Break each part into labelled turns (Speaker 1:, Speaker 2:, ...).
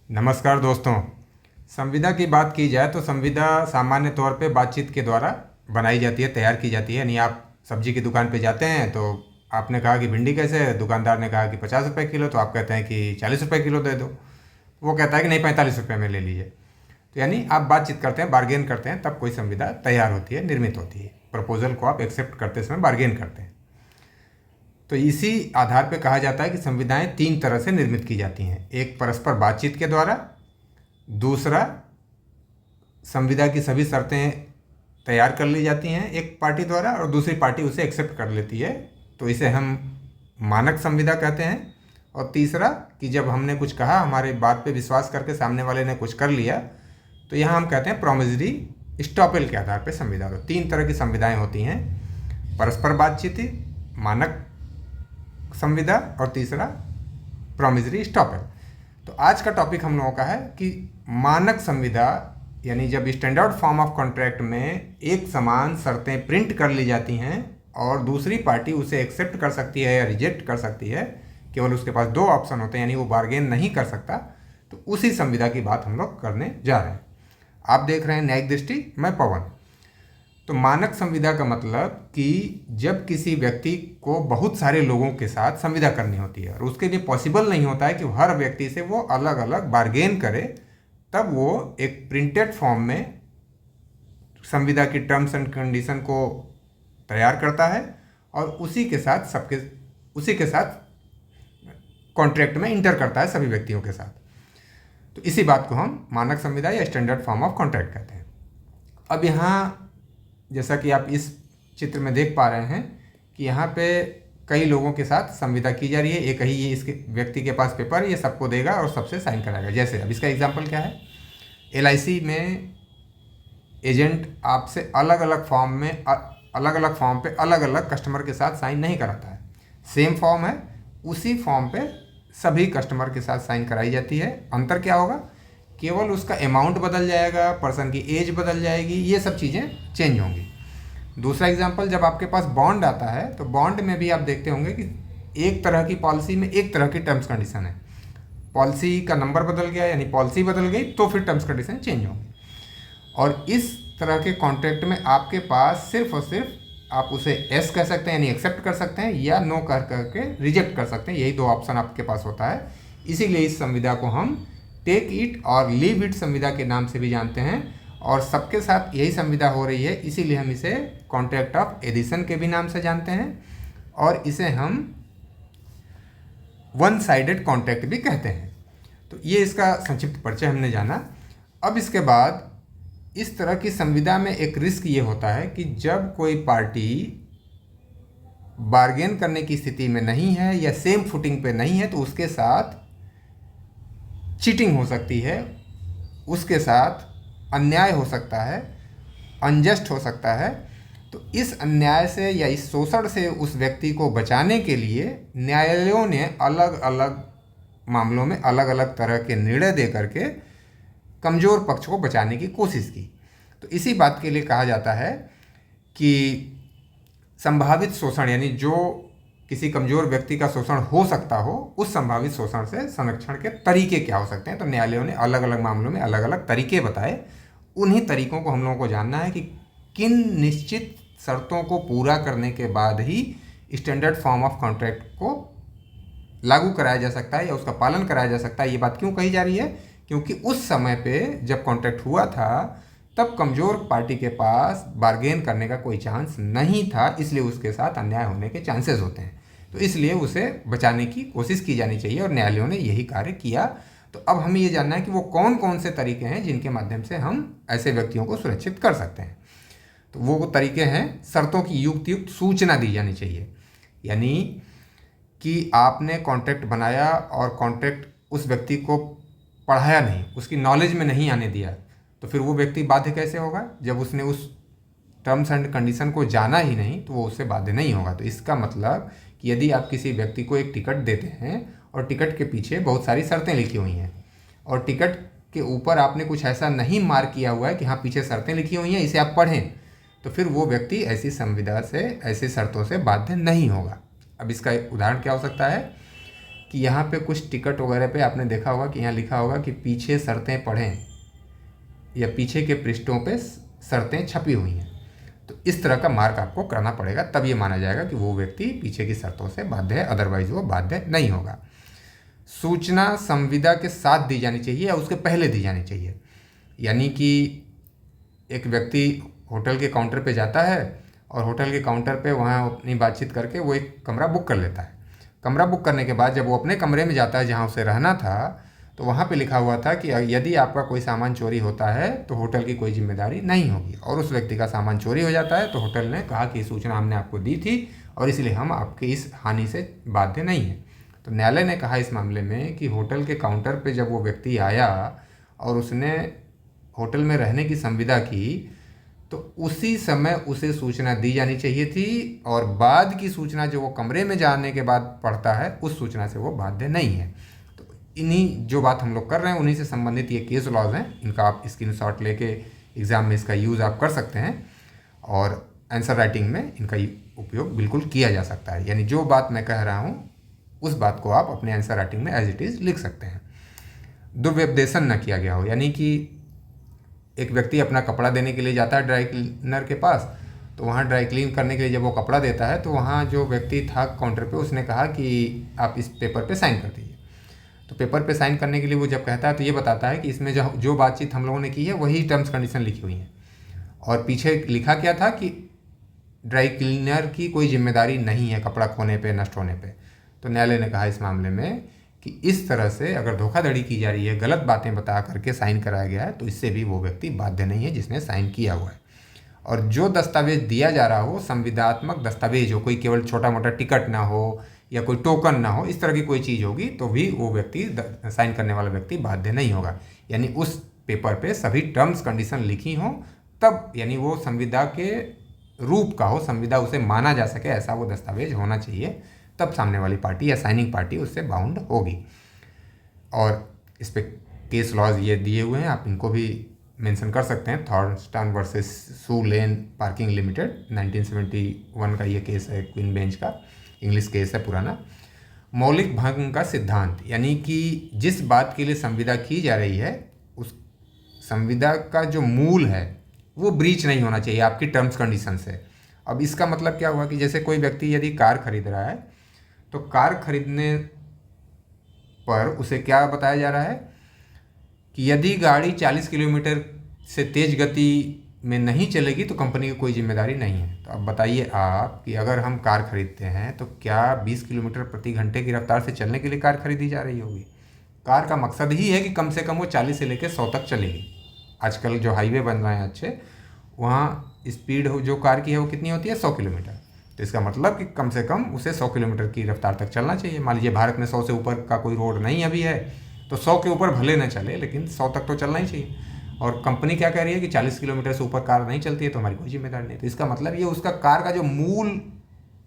Speaker 1: नमस्कार दोस्तों। संविदा की बात की जाए तो संविदा सामान्य तौर पे बातचीत के द्वारा बनाई जाती है, तैयार की जाती है। यानी आप सब्जी की दुकान पे जाते हैं तो आपने कहा कि भिंडी कैसे है, दुकानदार ने कहा कि 50 रुपये किलो, तो आप कहते हैं कि 40 रुपये किलो दे दो। वो कहता है कि नहीं, 45 रुपये में ले लीजिए। तो यानी आप बातचीत करते हैं, बार्गेन करते हैं, तब कोई संविदा तैयार होती है, निर्मित होती है। प्रपोजल को आप एक्सेप्ट करते समय बार्गेन करते हैं। तो इसी आधार पर कहा जाता है कि संविदाएं 3 तरह से निर्मित की जाती हैं। एक, परस्पर बातचीत के द्वारा। दूसरा, संविदा की सभी शर्तें तैयार कर ली जाती हैं एक पार्टी द्वारा और दूसरी पार्टी उसे एक्सेप्ट कर लेती है, तो इसे हम मानक संविदा कहते हैं। और तीसरा, कि जब हमने कुछ कहा, हमारे बात पे विश्वास करके सामने वाले ने कुछ कर लिया, तो यहाँ हम कहते हैं प्रोमिसरी स्टॉपेल के आधार पर संविदा। तो 3 तरह की संविदाएं होती हैं: परस्पर बातचीत, मानक संविदा और तीसरा प्रोमिसरी स्टॉपेल। तो आज का टॉपिक हम लोगों का है कि मानक संविदा, यानी जब स्टैंडर्ड फॉर्म ऑफ कॉन्ट्रैक्ट में एक समान शर्तें प्रिंट कर ली जाती हैं और दूसरी पार्टी उसे एक्सेप्ट कर सकती है या रिजेक्ट कर सकती है, केवल उसके पास 2 ऑप्शन होते हैं, यानी वो बार्गेन नहीं कर सकता, तो उसी संविदा की बात हम लोग करने जा रहे हैं। आप देख रहे हैं न्यायिक दृष्टि, मैं पवन। तो मानक संविदा का मतलब कि जब किसी व्यक्ति को बहुत सारे लोगों के साथ संविदा करनी होती है और उसके लिए पॉसिबल नहीं होता है कि हर व्यक्ति से वो अलग अलग बार्गेन करे, तब वो एक प्रिंटेड फॉर्म में संविदा की टर्म्स एंड कंडीशन को तैयार करता है और उसी के साथ कॉन्ट्रैक्ट में इंटर करता है सभी व्यक्तियों के साथ। तो इसी बात को हम मानक संविदा या स्टैंडर्ड फॉर्म ऑफ कॉन्ट्रैक्ट कहते हैं। अब यहाँ जैसा कि आप इस चित्र में देख पा रहे हैं कि यहाँ पे कई लोगों के साथ संविदा की जा रही है। एक ही ये इसके व्यक्ति के पास पेपर, ये सबको देगा और सबसे साइन कराएगा। जैसे अब इसका एग्जांपल क्या है, LIC में एजेंट आपसे अलग अलग फॉर्म पे अलग अलग कस्टमर के साथ साइन नहीं कराता है। सेम फॉर्म है, उसी फॉर्म पे सभी कस्टमर के साथ साइन कराई जाती है। अंतर क्या होगा, केवल उसका अमाउंट बदल जाएगा, पर्सन की एज बदल जाएगी, ये सब चीज़ें चेंज होंगी। दूसरा एग्जांपल, जब आपके पास बॉन्ड आता है तो बॉन्ड में भी आप देखते होंगे कि एक तरह की पॉलिसी में एक तरह की टर्म्स कंडीशन है। पॉलिसी का नंबर बदल गया, यानी पॉलिसी बदल गई, तो फिर टर्म्स कंडीशन चेंज होंगी। और इस तरह के कॉन्ट्रैक्ट में आपके पास सिर्फ और सिर्फ आप उसे एस कह सकते हैं, यानी एक्सेप्ट कर सकते हैं, या नो कर करके रिजेक्ट कर सकते हैं। यही 2 ऑप्शन आपके पास होता है। इसीलिए इस संविदा को हम टेक इट और लीव इट संविदा के नाम से भी जानते हैं और सबके साथ यही संविदा हो रही है, इसीलिए हम इसे कॉन्ट्रैक्ट ऑफ एडिशन के भी नाम से जानते हैं और इसे हम वन साइडेड कॉन्ट्रैक्ट भी कहते हैं। तो ये इसका संक्षिप्त परिचय हमने जाना। अब इसके बाद इस तरह की संविदा में एक रिस्क ये होता है कि जब कोई पार्टी बार्गेन करने की स्थिति में नहीं है या सेम फुटिंग पे नहीं है, तो उसके साथ चीटिंग हो सकती है, उसके साथ अन्याय हो सकता है, अनजस्ट हो सकता है। तो इस अन्याय से या इस शोषण से उस व्यक्ति को बचाने के लिए न्यायालयों ने अलग अलग मामलों में अलग अलग तरह के निर्णय दे करके कमज़ोर पक्ष को बचाने की कोशिश की। तो इसी बात के लिए कहा जाता है कि संभावित शोषण, यानी जो किसी कमज़ोर व्यक्ति का शोषण हो सकता हो, उस संभावित शोषण से संरक्षण के तरीके क्या हो सकते हैं। तो न्यायालयों ने अलग अलग मामलों में अलग अलग तरीके बताए। उन्हीं तरीकों को हम लोगों को जानना है कि किन निश्चित शर्तों को पूरा करने के बाद ही स्टैंडर्ड फॉर्म ऑफ कॉन्ट्रैक्ट को लागू कराया जा सकता है या उसका पालन कराया जा सकता है। ये बात क्यों कही जा रही है, क्योंकि उस समय पे जब कॉन्ट्रैक्ट हुआ था तब कमज़ोर पार्टी के पास बार्गेन करने का कोई चांस नहीं था, इसलिए उसके साथ अन्याय होने के चांसेस होते हैं। तो इसलिए उसे बचाने की कोशिश की जानी चाहिए और न्यायालयों ने यही कार्य किया। तो अब हमें ये जानना है कि वो कौन कौन से तरीके हैं जिनके माध्यम से हम ऐसे व्यक्तियों को सुरक्षित कर सकते हैं। तो वो तरीके हैं, शर्तों की युक्त सूचना दी जानी चाहिए। यानी कि आपने कॉन्ट्रैक्ट बनाया और कॉन्ट्रैक्ट उस व्यक्ति को पढ़ाया नहीं, उसकी नॉलेज में नहीं आने दिया, तो फिर वो व्यक्ति बाध्य कैसे होगा। जब उसने उस टर्म्स एंड कंडीशन को जाना ही नहीं तो वो उससे बाध्य नहीं होगा। तो इसका मतलब कि यदि आप किसी व्यक्ति को एक टिकट देते हैं और टिकट के पीछे बहुत सारी शर्तें लिखी हुई हैं और टिकट के ऊपर आपने कुछ ऐसा नहीं मार्क किया हुआ है कि हाँ पीछे शर्तें लिखी हुई हैं, इसे आप पढ़ें, तो फिर वो व्यक्ति ऐसी संविदा से, ऐसी शर्तों से बाध्य नहीं होगा। अब इसका एक उदाहरण क्या हो सकता है कि यहाँ पे कुछ टिकट वगैरह पे आपने देखा होगा कि यहाँ लिखा होगा कि पीछे शर्तें पढ़ें या पीछे के पृष्ठों पे शर्तें छपी हुई हैं। तो इस तरह का मार्क आपको करना पड़ेगा, तब ये माना जाएगा कि वो व्यक्ति पीछे की शर्तों से बाध्य है, अदरवाइज वो बाध्य नहीं होगा। सूचना संविदा के साथ दी जानी चाहिए या उसके पहले दी जानी चाहिए। यानी कि एक व्यक्ति होटल के काउंटर पे जाता है और होटल के काउंटर पे वहाँ अपनी बातचीत करके वो एक कमरा बुक कर लेता है। कमरा बुक करने के बाद जब वो अपने कमरे में जाता है जहाँ उसे रहना था, तो वहाँ पे लिखा हुआ था कि यदि आपका कोई सामान चोरी होता है तो होटल की कोई जिम्मेदारी नहीं होगी। और उस व्यक्ति का सामान चोरी हो जाता है तो होटल ने कहा कि सूचना हमने आपको दी थी और इसलिए हम आपकी इस हानि से बाध्य नहीं हैं। तो न्यायालय ने कहा इस मामले में कि होटल के काउंटर पे जब वो व्यक्ति आया और उसने होटल में रहने की संविदा की, तो उसी समय उसे सूचना दी जानी चाहिए थी, और बाद की सूचना जो वो कमरे में जाने के बाद पढ़ता है उस सूचना से वो बाध्य नहीं है। तो इन्हीं जो बात हम लोग कर रहे हैं उन्हीं से संबंधित ये केस लॉज हैं, इनका आप स्क्रीनशॉट लेके एग्ज़ाम में इसका यूज़ आप कर सकते हैं और आंसर राइटिंग में इनका उपयोग बिल्कुल किया जा सकता है। यानी जो बात मैं कह रहा हूँ उस बात को आप अपने आंसर राइटिंग में एज इट इज़ लिख सकते हैं। दुर्व्यपदेशन न किया गया हो, यानी कि एक व्यक्ति अपना कपड़ा देने के लिए जाता है ड्राई क्लीनर के पास, तो वहाँ ड्राई क्लीन करने के लिए जब वो कपड़ा देता है तो वहाँ जो व्यक्ति था काउंटर पे उसने कहा कि आप इस पेपर पे साइन कर दीजिए। तो पेपर पे साइन करने के लिए वो जब कहता है तो ये बताता है कि इसमें जो बातचीत हम लोगों ने की है वही टर्म्स कंडीशन लिखी हुई हैं, और पीछे लिखा क्या था कि ड्राई क्लीनर की कोई जिम्मेदारी नहीं है कपड़ा खोने पे, नष्ट होने पे। तो न्यायालय ने कहा इस मामले में कि इस तरह से अगर धोखाधड़ी की जा रही है, गलत बातें बता करके साइन कराया गया है, तो इससे भी वो व्यक्ति बाध्य नहीं है जिसने साइन किया हुआ है। और जो दस्तावेज दिया जा रहा हो संविदात्मक दस्तावेज हो, कोई केवल छोटा मोटा टिकट ना हो या कोई टोकन ना हो, इस तरह की कोई चीज़ होगी तो भी वो व्यक्ति साइन करने वाला व्यक्ति बाध्य नहीं होगा। यानी उस पेपर पे सभी टर्म्स कंडीशन लिखी हों तब, यानी वो संविदा के रूप का हो, संविदा उसे माना जा सके ऐसा वो दस्तावेज होना चाहिए, तब सामने वाली पार्टी या साइनिंग पार्टी उससे बाउंड होगी। और इस पे केस लॉज ये दिए हुए हैं, आप इनको भी मेंशन कर सकते हैं। थॉर्नस्टन वर्सेस सू लेन पार्किंग लिमिटेड 1971 का ये केस है, क्वीन बेंच का इंग्लिश केस है पुराना। मौलिक भंग का सिद्धांत, यानी कि जिस बात के लिए संविदा की जा रही है उस संविदा का जो मूल है वो ब्रीच नहीं होना चाहिए आपकी टर्म्स कंडीशन से। अब इसका मतलब क्या हुआ कि जैसे कोई व्यक्ति यदि कार खरीद रहा है तो कार खरीदने पर उसे क्या बताया जा रहा है कि यदि गाड़ी 40 किलोमीटर से तेज़ गति में नहीं चलेगी तो कंपनी की कोई जिम्मेदारी नहीं है। तो अब बताइए आप कि अगर हम कार खरीदते हैं तो क्या 20 किलोमीटर प्रति घंटे की रफ्तार से चलने के लिए कार खरीदी जा रही होगी? कार का मकसद ही है कि कम से कम वो 40 से लेकर 100 तक चलेगी। आजकल जो हाईवे बन रहे हैं अच्छे, वहाँ स्पीड जो कार की है वो कितनी होती है? 100 किलोमीटर। तो इसका मतलब कि कम से कम उसे 100 किलोमीटर की रफ्तार तक चलना चाहिए। मान लीजिए भारत में 100 से ऊपर का कोई रोड नहीं अभी है, तो 100 के ऊपर भले न चले लेकिन 100 तक तो चलना ही चाहिए। और कंपनी क्या कह रही है कि 40 किलोमीटर से ऊपर कार नहीं चलती है तो हमारी कोई जिम्मेदारी नहीं। तो इसका मतलब ये उसका कार का जो मूल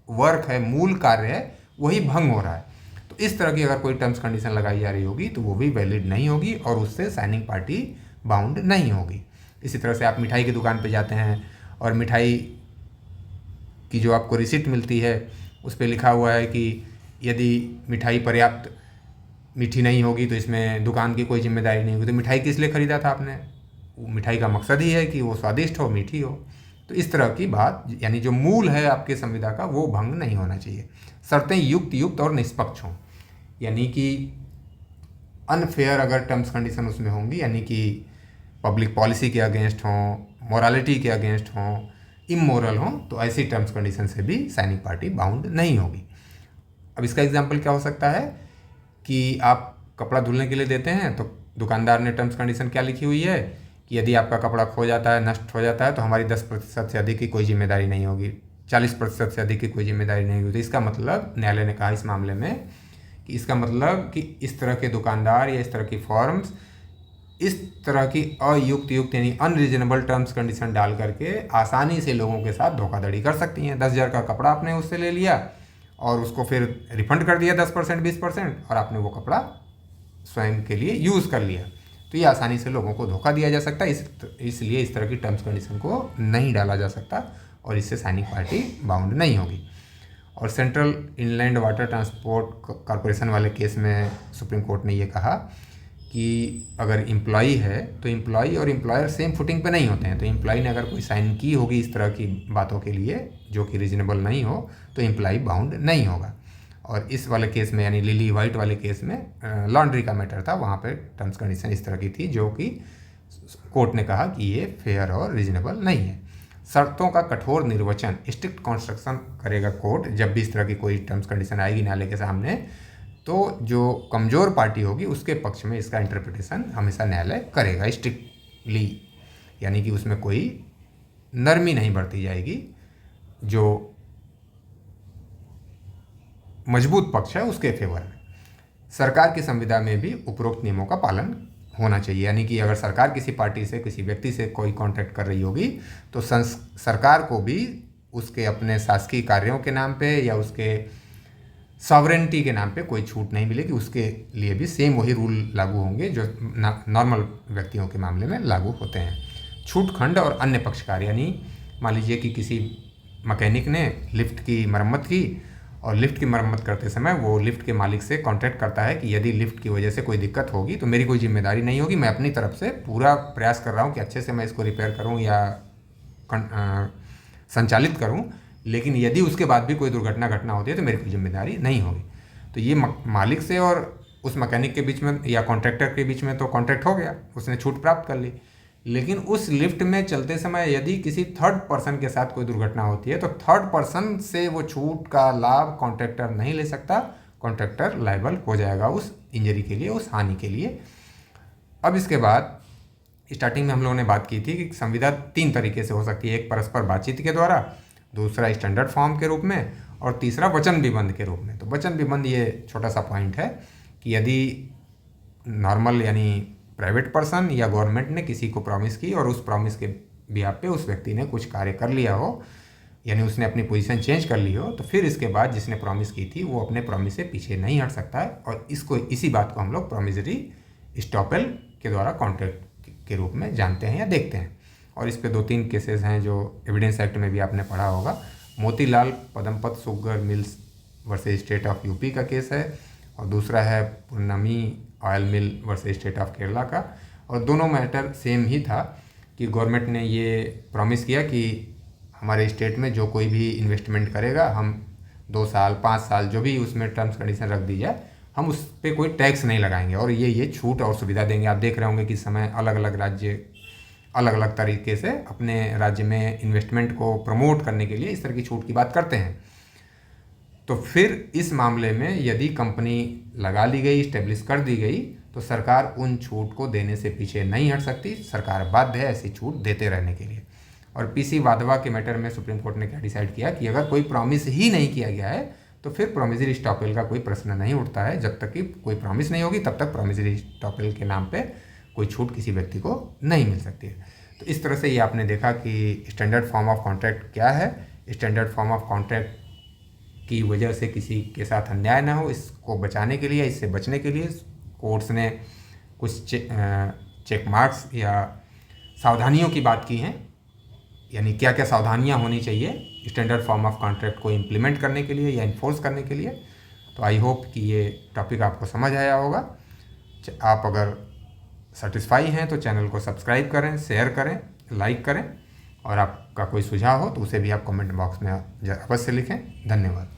Speaker 1: वर्क है, मूल कार्य है, वही भंग हो रहा है। तो इस तरह की अगर कोई टर्म्स कंडीशन लगाई जा रही होगी तो वो भी वैलिड नहीं होगी और उससे साइनिंग पार्टी बाउंड नहीं होगी। इसी तरह से आप मिठाई की दुकान पे जाते हैं और मिठाई की जो आपको रिसिप्ट मिलती है उस पर लिखा हुआ है कि यदि मिठाई पर्याप्त मीठी नहीं होगी तो इसमें दुकान की कोई जिम्मेदारी नहीं होगी। तो मिठाई किस लिए ख़रीदा था आपने? वो मिठाई का मकसद ही है कि वो स्वादिष्ट हो, मीठी हो। तो इस तरह की बात, यानी जो मूल है आपके संविदा का, वो भंग नहीं होना चाहिए। शर्तें युक्त और निष्पक्ष हों, यानी कि अनफेयर अगर टर्म्स कंडीशन उसमें होंगी, यानी कि पब्लिक पॉलिसी के अगेंस्ट हों, मोरालिटी के अगेंस्ट हों, इमोरल हों, तो ऐसी टर्म्स कंडीशन से भी साइनिंग पार्टी बाउंड नहीं होगी। अब इसका एग्जाम्पल क्या हो सकता है कि आप कपड़ा धुलने के लिए देते हैं तो दुकानदार ने टर्म्स कंडीशन क्या लिखी हुई है कि यदि आपका कपड़ा खो जाता है, नष्ट हो जाता है तो हमारी 10% से अधिक की कोई जिम्मेदारी नहीं होगी, 40% से अधिक की कोई जिम्मेदारी नहीं होगी। तो इसका मतलब न्यायालय ने कहा इस मामले में कि इसका मतलब कि इस तरह के दुकानदार या इस तरह की फॉर्म्स इस तरह की अयुक्त यानी अनरीजनेबल टर्म्स कंडीशन डाल करके आसानी से लोगों के साथ धोखाधड़ी कर सकती हैं। 10,000 का कपड़ा आपने उससे ले लिया और उसको फिर रिफंड कर दिया 10% 20%, और आपने वो कपड़ा स्वयं के लिए यूज़ कर लिया। तो ये आसानी से लोगों को धोखा दिया जा सकता है। इसलिए इस तरह की टर्म्स कंडीशन को नहीं डाला जा सकता और इससे साइनिंग पार्टी बाउंड नहीं होगी। और central inland water transport corporation वाले केस में सुप्रीम कोर्ट ने ये कहा कि अगर एम्प्लॉई है तो एम्प्लॉई और एम्प्लॉयर सेम फुटिंग पे नहीं होते हैं, तो एम्प्लॉई ने अगर कोई साइन की होगी इस तरह की बातों के लिए जो कि रीजनेबल नहीं हो तो एम्प्लॉई बाउंड नहीं होगा। और इस वाले केस में यानी लिली वाइट वाले केस में लॉन्ड्री का मैटर था, वहाँ पे टर्म्स कंडीशन इस तरह की थी जो कि कोर्ट ने कहा कि ये फेयर और रीजनेबल नहीं है। शर्तों का कठोर निर्वचन, स्ट्रिक्ट कॉन्स्ट्रक्शन करेगा कोर्ट जब भी इस तरह की कोई टर्म्स कंडीशन आएगी न्यायालय के सामने, तो जो कमज़ोर पार्टी होगी उसके पक्ष में इसका इंटरप्रिटेशन हमेशा न्यायालय करेगा स्ट्रिक्टली, यानी कि उसमें कोई नरमी नहीं बरती जाएगी। जो मजबूत पक्ष है उसके फेवर में। सरकार की संविदा में भी उपरोक्त नियमों का पालन होना चाहिए, यानी कि अगर सरकार किसी पार्टी से किसी व्यक्ति से कोई कॉन्ट्रैक्ट कर रही होगी तो सरकार को भी उसके अपने शासकीय कार्यों के नाम पे या उसके सॉवरेनिटी के नाम पे कोई छूट नहीं मिलेगी, उसके लिए भी सेम वही रूल लागू होंगे जो नॉर्मल व्यक्तियों के मामले में लागू होते हैं। छूट खंड और अन्य पक्षकार, यानी मान लीजिए कि किसी मैकेनिक ने लिफ्ट की मरम्मत की और लिफ्ट की मरम्मत करते समय वो लिफ्ट के मालिक से कॉन्ट्रैक्ट करता है कि यदि लिफ्ट की वजह से कोई दिक्कत होगी तो मेरी कोई जिम्मेदारी नहीं होगी, मैं अपनी तरफ से पूरा प्रयास कर रहा हूँ कि अच्छे से मैं इसको रिपेयर करूँ या संचालित करूँ, लेकिन यदि उसके बाद भी कोई दुर्घटना घटना होती है तो मेरी कोई जिम्मेदारी नहीं होगी। तो ये मालिक से और उस मैकेनिक के बीच में या कॉन्ट्रैक्टर के बीच में तो कॉन्ट्रैक्ट हो गया, उसने छूट प्राप्त कर ली, लेकिन उस लिफ्ट में चलते समय यदि किसी थर्ड पर्सन के साथ कोई दुर्घटना होती है तो थर्ड पर्सन से वो छूट का लाभ कॉन्ट्रैक्टर नहीं ले सकता, कॉन्ट्रैक्टर लायबल हो जाएगा उस इंजरी के लिए, उस हानि के लिए। अब इसके बाद स्टार्टिंग में हम लोगों ने बात की थी कि संविदा 3 तरीके से हो सकती है, एक परस्पर बातचीत के द्वारा, दूसरा स्टैंडर्ड फॉर्म के रूप में और तीसरा वचन विबंध के रूप में। तो वचन विबंध ये छोटा सा पॉइंट है कि यदि नॉर्मल यानी प्राइवेट पर्सन या गवर्नमेंट ने किसी को प्रॉमिस की और उस प्रॉमिस के बिहाफ पे उस व्यक्ति ने कुछ कार्य कर लिया हो, यानी उसने अपनी पोजीशन चेंज कर ली हो, तो फिर इसके बाद जिसने प्रॉमिस की थी वो अपने प्रॉमिस से पीछे नहीं हट सकता है। और इसी बात को हम लोग प्रॉमिसरी स्टॉपेल के द्वारा कॉन्ट्रैक्ट के रूप में जानते हैं या देखते हैं। और इस पे 2-3 केसेस हैं जो एविडेंस एक्ट में भी आपने पढ़ा होगा। Motilal Padampat sugar mills versus state of UP का केस है और दूसरा है Purnami oil mill versus state of Kerala का। और दोनों मैटर सेम ही था कि गवर्नमेंट ने ये प्रॉमिस किया कि हमारे स्टेट में जो कोई भी इन्वेस्टमेंट करेगा हम 2 साल 5 साल जो भी उसमें टर्म्स कंडीशन रख दी जाए हम उस पर कोई टैक्स नहीं लगाएंगे और ये छूट और सुविधा देंगे। आप देख रहे होंगे कि इस समय अलग अलग राज्य अलग अलग तरीके से अपने राज्य में इन्वेस्टमेंट को प्रमोट करने के लिए इस तरह की छूट की बात करते हैं। तो फिर इस मामले में यदि कंपनी लगा ली गई, इस्टेब्लिश कर दी गई, तो सरकार उन छूट को देने से पीछे नहीं हट सकती, सरकार बाध्य है ऐसी छूट देते रहने के लिए। और पीसी वाधवा के मैटर में सुप्रीम कोर्ट ने क्या डिसाइड किया कि अगर कोई प्रॉमिस ही नहीं किया गया है तो फिर प्रॉमिसरी स्टॉपेल का कोई प्रश्न नहीं उठता है। जब तक कि कोई प्रॉमिस नहीं होगी तब तक प्रॉमिसरी स्टॉपेल के नाम पे कोई छूट किसी व्यक्ति को नहीं मिल सकती है। तो इस तरह से ये आपने देखा कि स्टैंडर्ड फॉर्म ऑफ कॉन्ट्रैक्ट क्या है। स्टैंडर्ड फॉर्म ऑफ कॉन्ट्रैक्ट की वजह से किसी के साथ अन्याय ना हो, इसको बचाने के लिए, इससे बचने के लिए कोर्ट्स ने कुछ चेक मार्क्स या सावधानियों की बात की हैं, यानी क्या क्या सावधानियां होनी चाहिए स्टैंडर्ड फॉर्म ऑफ कॉन्ट्रैक्ट को इम्प्लीमेंट करने के लिए या इन्फोर्स करने के लिए। तो आई होप कि ये टॉपिक आपको समझ आया होगा। आप अगर सेटिस्फाई हैं तो चैनल को सब्सक्राइब करें, शेयर करें, लाइक करें और आपका कोई सुझाव हो तो उसे भी आप कमेंट बॉक्स में अवश्य लिखें। धन्यवाद।